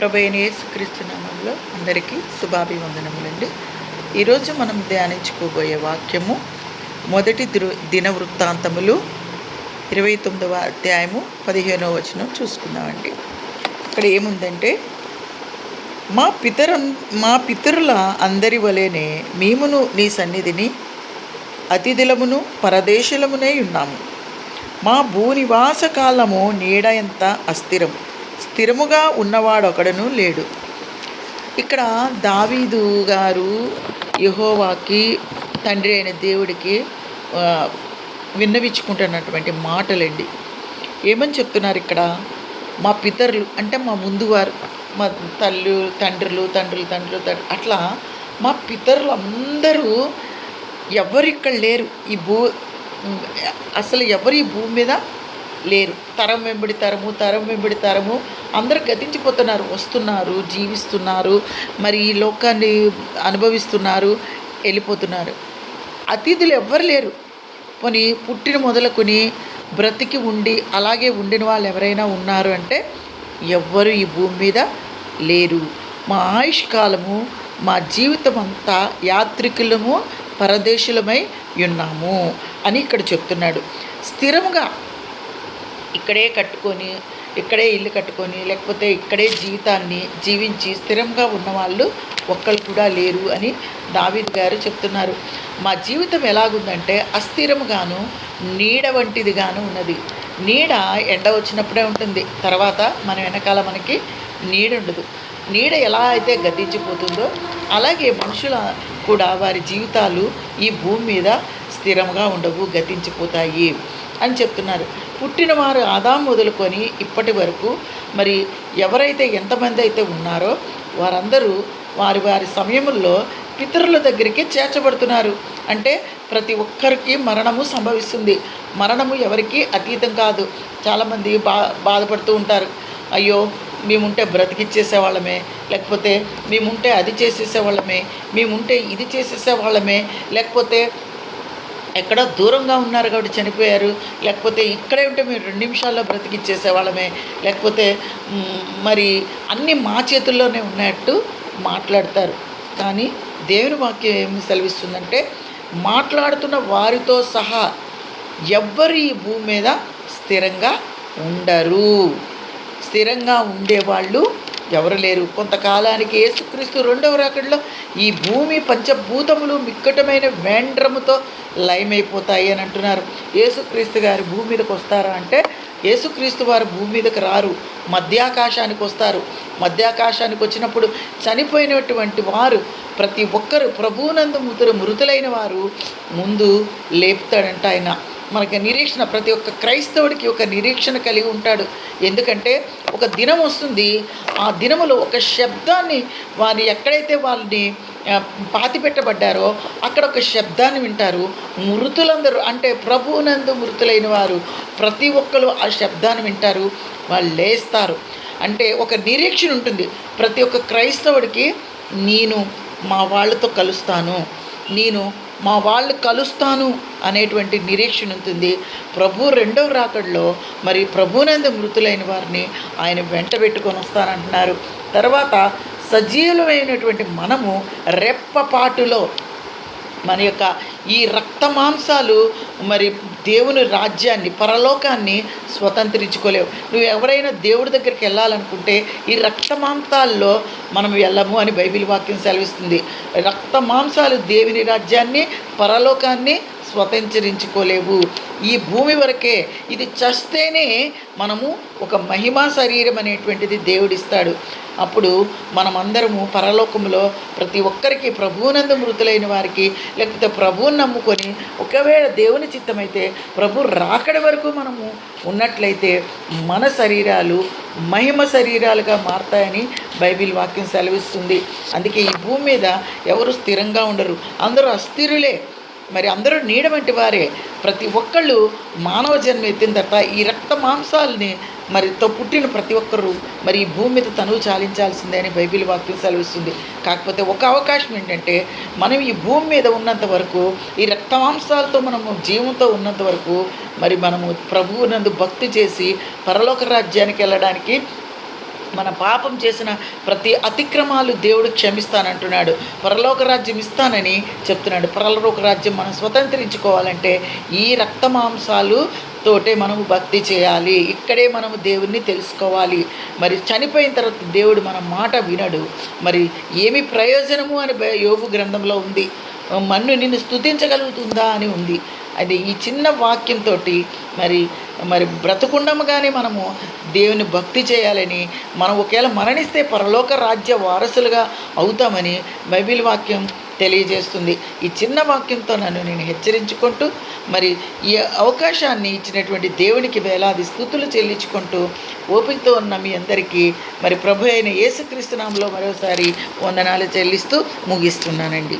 ప్రభు అయిన యేసుక్రీస్తు నామములో అందరికీ శుభాభివందనములండి. ఈరోజు మనం ధ్యానించుకోబోయే వాక్యము మొదటి దినవృత్తాంతములు 29వ అధ్యాయము 15వ వచనం చూసుకుందామండి. ఇక్కడ ఏముందంటే, మా పితరుల అందరి వలెనే మేమును నీ సన్నిధిని అతిథులమును పరదేశులమునై ఉన్నాము. మా భూనివాస కాలము నీడ ఎంత అస్థిరం, స్థిరముగా ఉన్నవాడొకడను లేడు. ఇక్కడ దావీదు గారు యెహోవాకి, తండ్రి అయిన దేవుడికి విన్నవించుకుంటున్నటువంటి మాటలండి. ఏమని చెప్తున్నారు ఇక్కడ? మా పితరులు అంటే మా ముందువారు, మా తండ్రులు అట్లా మా పితరులు అందరూ ఎవరిక్కడ లేరు. అసలు ఎవరు ఈ భూమి మీద లేరు. తరం వెంబడి తరము అందరూ గతించిపోతున్నారు, వస్తున్నారు, జీవిస్తున్నారు, మరి ఈ లోకాన్ని అనుభవిస్తున్నారు, వెళ్ళిపోతున్నారు. అతిథులు ఎవ్వరు లేరు. పోనీ పుట్టిన మొదలుకొని బ్రతికి ఉండి అలాగే ఉండిన వాళ్ళు ఎవరైనా ఉన్నారు అంటే ఎవ్వరు ఈ భూమి మీద లేరు. మా ఆయుష్కాలము, మా జీవితం అంతా యాత్రికులము, పరదేశులమై ఉన్నాము అని ఇక్కడ చెప్తున్నాడు. స్థిరముగా ఇక్కడే కట్టుకొని, ఇక్కడే ఇల్లు కట్టుకొని, లేకపోతే ఇక్కడే జీవితాన్ని జీవించి స్థిరంగా ఉన్నవాళ్ళు ఒక్కరు కూడా లేరు అని దావీదు గారు చెప్తున్నారు. మా జీవితం ఎలాగుందంటే అస్థిరముగాను, నీడ వంటిదిగాను ఉన్నది. నీడ ఎండ వచ్చినప్పుడే ఉంటుంది, తర్వాత మన వెనకాల మనకి నీడ ఉండదు. నీడ ఎలా అయితే గతించిపోతుందో అలాగే మనుషుల కూడా వారి జీవితాలు ఈ భూమి మీద స్థిరంగా ఉండవు, గతించిపోతాయి అని చెప్తున్నారు. పుట్టినవారు ఆదాము మొదలుకొని ఇప్పటి వరకు మరి ఎవరైతే ఎంతమంది అయితే ఉన్నారో వారందరూ వారి వారి సమయంలో పితరుల దగ్గరికి చేర్చబడుతున్నారు. అంటే ప్రతి ఒక్కరికి మరణము సంభవిస్తుంది. మరణము ఎవరికి అతీతం కాదు. చాలామంది బాధపడుతూ ఉంటారు, అయ్యో మేముంటే బ్రతికిచ్చేసేవాళ్ళమే, లేకపోతే మేముంటే అది చేసేసేవాళ్ళమే, మేముంటే ఇది చేసేసేవాళ్ళమే, లేకపోతే ఎక్కడో దూరంగా ఉన్నారు కాబట్టి చనిపోయారు, లేకపోతే ఇక్కడే ఉంటే మీరు 2 నిమిషాల్లో బ్రతికిచ్చేసేవాళ్ళమే, లేకపోతే మరి అన్నీ మా చేతుల్లోనే ఉన్నట్టు మాట్లాడతారు. కానీ దేవుని వాక్యం ఏమి సెలవిస్తుందంటే, మాట్లాడుతున్న వారితో సహా ఎవ్వరు ఈ భూమి మీద స్థిరంగా ఉండరు. స్థిరంగా ఉండేవాళ్ళు ఎవరు లేరు. కొంతకాలానికి యేసుక్రీస్తు 2వ రాకడలో ఈ భూమి పంచభూతములు మిక్కటమైన వేండ్రముతో లయమైపోతాయి అని అంటున్నారు. యేసుక్రీస్తు గారు భూమి మీదకి వస్తారా అంటే యేసుక్రీస్తు వారు భూమి మీదకి రారు, మధ్యాకాశానికి వస్తారు. మధ్యాకాశానికి వచ్చినప్పుడు చనిపోయినటువంటి వారు ప్రతి ఒక్కరు ప్రభువునందు మృతులైన వారు ముందు లేపుతాడంట ఆయన. మనకి నిరీక్షణ, ప్రతి ఒక్క క్రైస్తవుడికి ఒక నిరీక్షణ కలిగి ఉంటాడు. ఎందుకంటే ఒక దినం వస్తుంది, ఆ దినములో ఒక శబ్దాన్ని, వారు ఎక్కడైతే వాళ్ళని పాతిపెట్టబడ్డారో అక్కడ ఒక శబ్దాన్ని వింటారు. మృతులందరూ అంటే ప్రభువునందు మృతులైన వారు ప్రతి ఒక్కరు ఆ శబ్దాన్ని వింటారు, వాళ్ళు లేస్తారు. అంటే ఒక నిరీక్షణ ఉంటుంది ప్రతి ఒక్క క్రైస్తవుడికి. నేను మా వాళ్ళతో కలుస్తాను, నేను మా వాళ్ళు కలుస్తాను అనేటువంటి నిరీక్షణ ఉంటుంది. ప్రభు 2వ రాకడలో మరి ప్రభునందు మృతులైన వారిని ఆయన వెంట పెట్టుకొని వస్తానంటున్నారు. తర్వాత సజీవులమైనటువంటి మనము రెప్పపాటులో మన యొక్క ఈ రక్త మాంసాలు మరి దేవుని రాజ్యాన్ని, పరలోకాన్ని స్వతంత్రించుకోలేవు. నువ్వు ఎవరైనా దేవుడి దగ్గరికి వెళ్ళాలనుకుంటే ఈ రక్త మాంసాల్లో మనం వెళ్ళము అని బైబిల్ వాక్యం సెలవిస్తుంది. రక్త మాంసాలు దేవుని రాజ్యాన్ని, పరలోకాన్ని స్వతంత్రించుకోలేవు. ఈ భూమి వరకే. ఇది చస్తేనే మనము ఒక మహిమా శరీరం అనేటువంటిది దేవుడిస్తాడు. అప్పుడు మనమందరము పరలోకంలో ప్రతి ఒక్కరికి, ప్రభువునందు మృతులైన వారికి, లేకపోతే ప్రభువుని నమ్ముకొని ఒకవేళ దేవుని చిత్తమైతే ప్రభు రాకడ వరకు మనము ఉన్నట్లయితే మన శరీరాలు మహిమ శరీరాలుగా మారతాయని బైబిల్ వాక్యం సెలవిస్తుంది. అందుకే ఈ భూమి మీద ఎవరు స్థిరంగా ఉండరు, అందరూ అస్థిరులే. మరి అందరూ నీడ వంటి వారే. ప్రతి ఒక్కళ్ళు మానవ జన్మ ఎత్తిన తర్వాత ఈ రక్త మాంసాలని మరితో పుట్టిన ప్రతి ఒక్కరు మరి ఈ భూమి మీద తనువు చాలించాల్సిందే అని బైబిల్ వాక్యం సెలవిస్తుంది. కాకపోతే ఒక అవకాశం ఏంటంటే, మనం ఈ భూమి మీద ఉన్నంత వరకు, ఈ రక్త మాంసాలతో మనము జీవంతో ఉన్నంత వరకు మరి మనము ప్రభువునందు భక్తి చేసి పరలోక రాజ్యానికి వెళ్ళడానికి మన పాపం చేసిన ప్రతి అతిక్రమాలు దేవుడు క్షమిస్తానంటున్నాడు. పరలోక రాజ్యం ఇస్తానని చెప్తున్నాడు. పరలోక రాజ్యం మనం స్వతంత్రించుకోవాలంటే ఈ రక్త మాంసాలు తోటే మనము భక్తి చేయాలి. ఇక్కడే మనము దేవుణ్ణి తెలుసుకోవాలి. మరి చనిపోయిన తర్వాత దేవుడు మన మాట వినడు. మరి ఏమి ప్రయోజనము అని యోబు గ్రంథంలో ఉంది. మన్ను నిన్ను స్తుతించగలుగుతుందా అని ఉంది. అది ఈ చిన్న వాక్యంతో మరి మరి బ్రతుకుండముగానే మనము దేవుని భక్తి చేయాలని, మనం ఒకవేళ మరణిస్తే పరలోక రాజ్య వారసులుగా అవుతామని బైబిల్ వాక్యం తెలియజేస్తుంది. ఈ చిన్న వాక్యంతో నన్ను నేను హెచ్చరించుకుంటూ మరి ఈ అవకాశాన్ని ఇచ్చినటువంటి దేవునికి వేలాది స్తుతులు చెల్లించుకుంటూ ఓపికతో ఉన్న మీ అందరికీ మరి ప్రభు అయిన యేసుక్రీస్తు నామములో మరోసారి వందనాలు చెల్లిస్తూ ముగిస్తున్నానండి.